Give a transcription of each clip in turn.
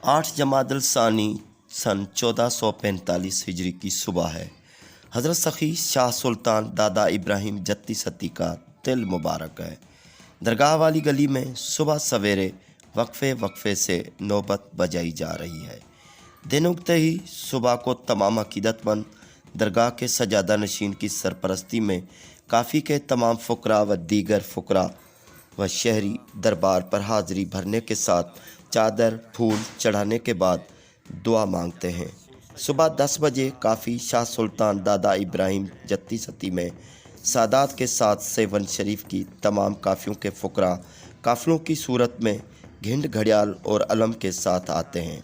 8 जमाद ثانی सन 1445 हिजरी की सुबह है। हज़रत सखी शाह सुल्तान दादा इब्राहिम जत्ती सत्ती का तिल मुबारक है। दरगाह वाली गली में सुबह सवेरे वक्फे वक्फे से नौबत बजाई जा रही है। दिन उगते ही सुबह को तमाम अकीदतमंद दरगाह के सजादा नशीन की सरपरस्ती में काफ़ी के तमाम फ़ुकरा व दीगर फ़ुकरा व शहरी दरबार पर हाज़िरी भरने के साथ चादर फूल चढ़ाने के बाद दुआ मांगते हैं। सुबह 10 बजे काफ़ी शाह सुल्तान दादा इब्राहिम जत्ती सत्ती में सादात के साथ सेवन शरीफ की तमाम काफ़ियों के फ़ुकरा काफ़िलों की सूरत में घिंड घड़ियाल और अलम के साथ आते हैं।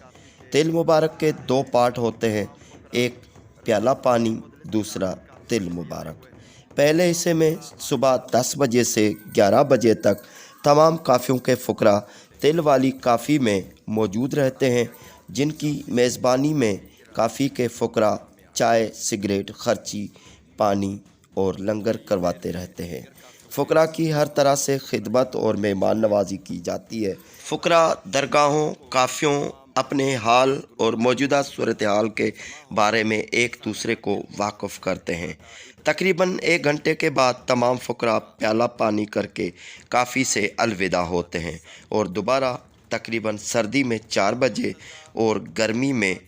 तिल मुबारक के 2 पार्ट होते हैं, एक प्याला पानी, दूसरा तिल मुबारक। पहले हिस्से में सुबह 10 बजे से 11 बजे तक तमाम काफ़ियों के फ़ुकरा तिल वाली काफ़ी में मौजूद रहते हैं, जिनकी मेज़बानी में काफ़ी के फ़ुकरा चाय, सिगरेट, खर्ची, पानी और लंगर करवाते रहते हैं। फ़ुकरा की हर तरह से खिदमत और मेहमान नवाजी की जाती है। फ़ुकरा दरगाहों काफ़ियों अपने हाल और मौजूदा सूरत हाल के बारे में एक दूसरे को वाक़िफ़ करते हैं। तकरीबन 1 घंटे के बाद तमाम फ़ुकरा प्याला पानी करके काफ़ी से अलविदा होते हैं और दोबारा तकरीबन सर्दी में 4 बजे और गर्मी में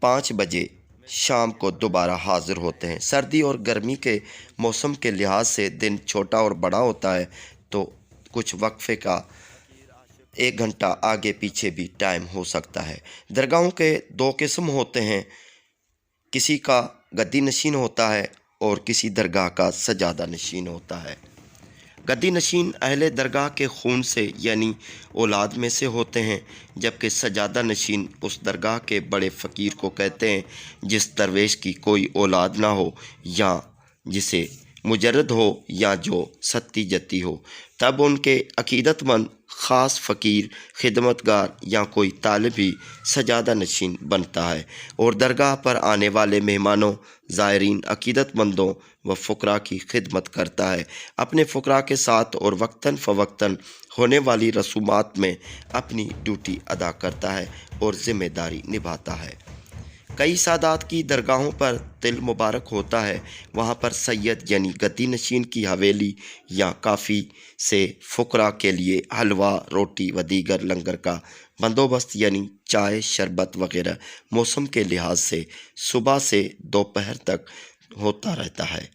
5 बजे शाम को दोबारा हाज़िर होते हैं। सर्दी और गर्मी के मौसम के लिहाज से दिन छोटा और बड़ा होता है, तो कुछ वक्फे का 1 घंटा आगे पीछे भी टाइम हो सकता है। दरगाहों के 2 किस्म होते हैं, किसी का गद्दी नशीन होता है और किसी दरगाह का सजादा नशीन होता है। गद्दी नशीन अहले दरगाह के खून से यानी औलाद में से होते हैं, जबकि सजादा नशीन उस दरगाह के बड़े फ़कीर को कहते हैं जिस दरवेश की कोई औलाद ना हो या जिसे मुजर्रद हो या जो सत्ती जत्ती हो। तब उनके अकीदतमंद ख़ास फ़कीर, खिदमतगार या कोई तालिब ही सजादा नशीन बनता है और दरगाह पर आने वाले मेहमानों, ज़ायरीन, अकीदतमंदों व फ़ुकरा की खिदमत करता है। अपने फ़ुकरा के साथ और वक्तन फ़वक्तन होने वाली रसूमात में अपनी ड्यूटी अदा करता है और ज़िम्मेदारी निभाता है। कई सादात की दरगाहों पर तिल मुबारक होता है। वहाँ पर सैयद यानी गद्दी नशीन की हवेली या काफ़ी से फ़ुकरा के लिए हलवा, रोटी व दीगर लंगर का बंदोबस्त यानी चाय, शरबत वगैरह मौसम के लिहाज से सुबह से दोपहर तक होता रहता है।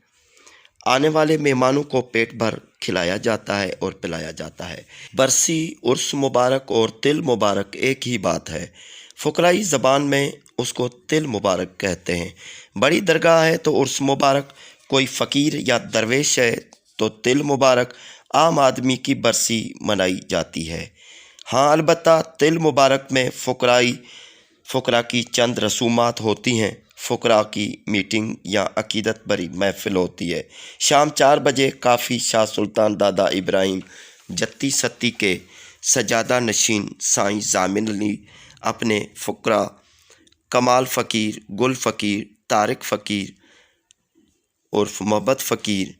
आने वाले मेहमानों को पेट भर खिलाया जाता है और पिलाया जाता है। बरसी, उर्स मुबारक और तिल मुबारक एक ही बात है। फ़ुकराई ज़बान में उसको तिल मुबारक कहते हैं। बड़ी दरगाह है तो उर्स मुबारक, कोई फ़कीर या दरवेश है तो तिल मुबारक, आम आदमी की बरसी मनाई जाती है। हाँ, अलबत्ता तिल मुबारक में फ़ुकरा की चंद रसूमात होती हैं। फ़ुकरा की मीटिंग या अकीदत बरी महफ़िल होती है। शाम 4 बजे काफ़ी शाह सुल्तान दादा इब्राहिम जत्ती सत्ती के सजादा नशीन साईं ज़ामिन अली अपने फ़ुकरा कमाल फ़कीर, गुल फ़कीर, तारिक फ़कीर उर्फ़ मोहब्बत फ़कीर,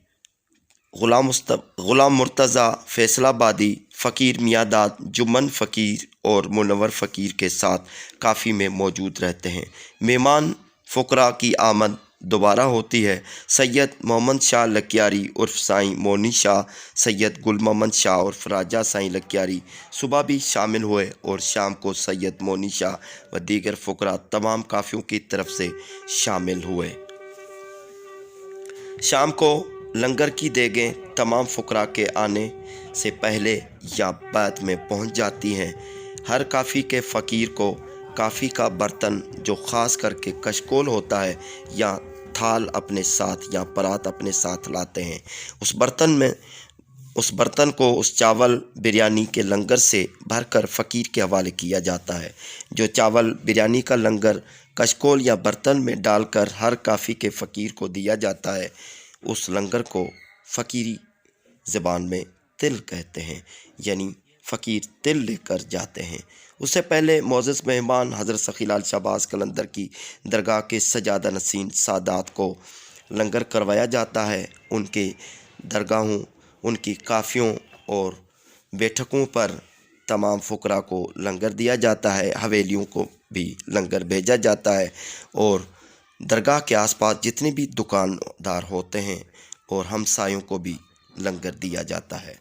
ग़ुलाम मुर्तज़ा फ़ैसलाबादी, फ़कीर मियाँदाद, जुम्मन फ़कीर और मुनव्वर फ़कीर के साथ काफ़ी में मौजूद रहते हैं। मेहमान फ़ुकरा की आमद दोबारा होती है। सैयद मोहम्मद शाह लकियारी उर्फ़ साईं मोनी शाह, सैयद गुल मोहम्मद शाह उर्फ़ राजा साईं लकियारी सुबह भी शामिल हुए और शाम को सैयद मोनी शाह व दीगर फ़ुकरा तमाम काफ़ियों की तरफ से शामिल हुए। शाम को लंगर की देगें तमाम फ़ुकरा के आने से पहले या बाद में पहुंच जाती हैं। हर काफ़ी के फ़कीर को काफ़ी का बर्तन जो ख़ास करके कशकोल होता है या थाल अपने साथ या परात अपने साथ लाते हैं। उस बर्तन को उस चावल बिरयानी के लंगर से भरकर फ़कीर के हवाले किया जाता है। जो चावल बिरयानी का लंगर कशकोल या बर्तन में डालकर हर काफ़ी के फ़कीर को दिया जाता है, उस लंगर को फ़कीरी ज़बान में तिल कहते हैं, यानी फ़कीर तिल लेकर जाते हैं। उससे पहले मोअज़्ज़ज़ मेहमान हज़रत सखी लाल शाहबाज़ कलंदर की दरगाह के सजादा नशीन सादात को लंगर करवाया जाता है। उनके दरगाहों, उनकी काफ़ियों और बैठकों पर तमाम फुकरा को लंगर दिया जाता है, हवेलियों को भी लंगर भेजा जाता है और दरगाह के आसपास जितने भी दुकानदार होते हैं और हमसायों को भी लंगर दिया जाता है।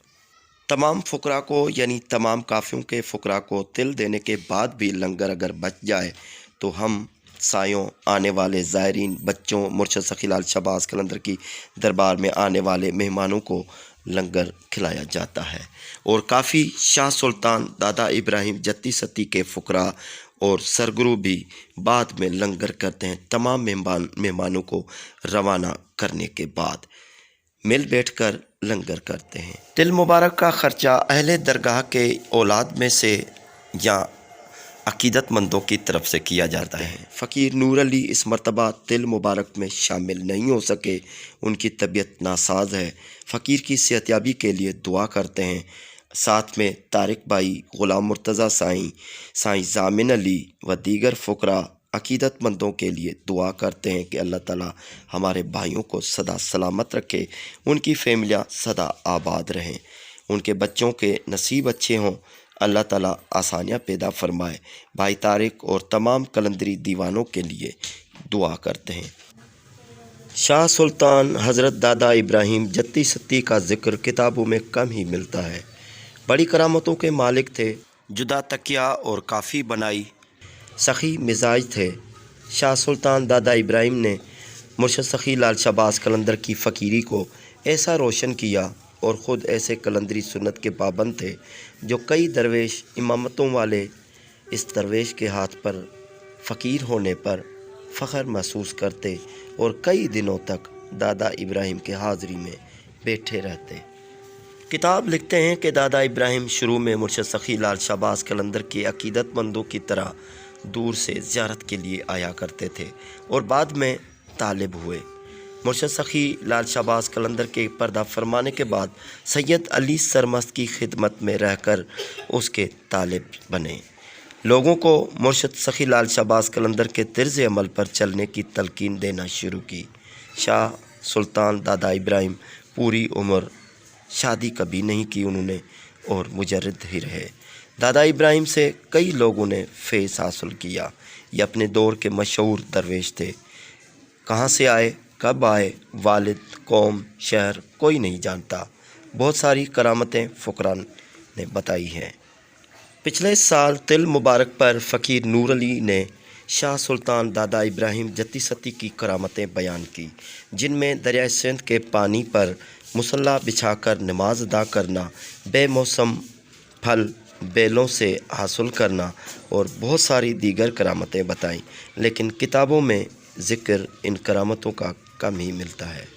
तमाम फुकरा को यानी तमाम काफ़ियों के फुकरा को तिल देने के बाद भी लंगर अगर बच जाए तो हम सायों, आने वाले ज़ायरीन, बच्चों, मुर्शद सखी लाल शहबाज कलंदर की दरबार में आने वाले मेहमानों को लंगर खिलाया जाता है। और काफ़ी शाह सुल्तान दादा इब्राहिम जत्ती सत्ती के फुकरा और सरगुरु भी बाद में लंगर करते हैं। तमाम मेहमानों को रवाना करने के बाद मिल बैठकर लंगर करते हैं। तिल मुबारक का ख़र्चा अहले दरगाह के औलाद में से या अकीदतमंदों की तरफ से किया जाता है। फ़कीर नूर अली इस मरतबा तिल मुबारक में शामिल नहीं हो सके, उनकी तबीयत नासाज है। फ़कीर की सेहतयाबी के लिए दुआ करते हैं। साथ में तारिक भाई, ग़ुलाम मुर्तज़ा साईं ज़ामिन अली व दीगर फ़ुकरा अकीदतमंदों के लिए दुआ करते हैं कि अल्लाह ताला हमारे भाइयों को सदा सलामत रखे, उनकी फैमिलियाँ सदा आबाद रहें, उनके बच्चों के नसीब अच्छे हों, अल्लाह ताला आसानियाँ पैदा फरमाए। भाई तारिक और तमाम कलंदरी दीवानों के लिए दुआ करते हैं। शाह सुल्तान हज़रत दादा इब्राहिम जत्ती सत्ती का ज़िक्र किताबों में कम ही मिलता है। बड़ी करामतों के मालिक थे, जुदा तकिया और काफ़ी बनाई, सखी मिजाज थे। शाह सुल्तान दादा इब्राहिम ने मुर्शद सखी लाल शहबाज कलंदर की फ़कीरी को ऐसा रोशन किया और ख़ुद ऐसे कलंदरी सुन्नत के पाबंद थे जो कई दरवेश इमामतों वाले इस दरवेश के हाथ पर फ़कीर होने पर फ़ख्र महसूस करते और कई दिनों तक दादा इब्राहिम के हाज़री में बैठे रहते। किताब लिखते हैं कि दादा इब्राहिम शुरू में मुर्शद सखी लाल शहबाज कलंदर के अकीदतमंदों की तरह दूर से ज़ियारत के लिए आया करते थे और बाद में तालिब हुए। मुर्शद सखी लाल शहबाज कलंदर के पर्दा फरमाने के बाद सैयद अली सरमस्त की खिदमत में रहकर उसके तालिब बने। लोगों को मुर्शद सखी लाल शहबाज कलंदर के तर्ज़ अमल पर चलने की तलकीन देना शुरू की। शाह सुल्तान दादा इब्राहिम पूरी उम्र शादी कभी नहीं की उन्होंने और मुजर्रिद ही रहे। दादा इब्राहिम से कई लोगों ने फैज़ हासिल किया। ये अपने दौर के मशहूर दरवेश थे। कहाँ से आए, कब आए, वालिद, कौम, शहर कोई नहीं जानता। बहुत सारी करामतें फ़ुकरा ने बताई हैं। पिछले साल तिल मुबारक पर फ़कीर नूर अली ने शाह सुल्तान दादा इब्राहिम जत्ती सत्ती की करामतें बयान की, जिनमें दरिया सिंध के पानी पर मुसल्ला बिछाकर नमाज अदा करना, बेमौसम फल बेलों से हासिल करना और बहुत सारी दीगर करामतें बताईं, लेकिन किताबों में ज़िक्र इन करामतों का कम ही मिलता है।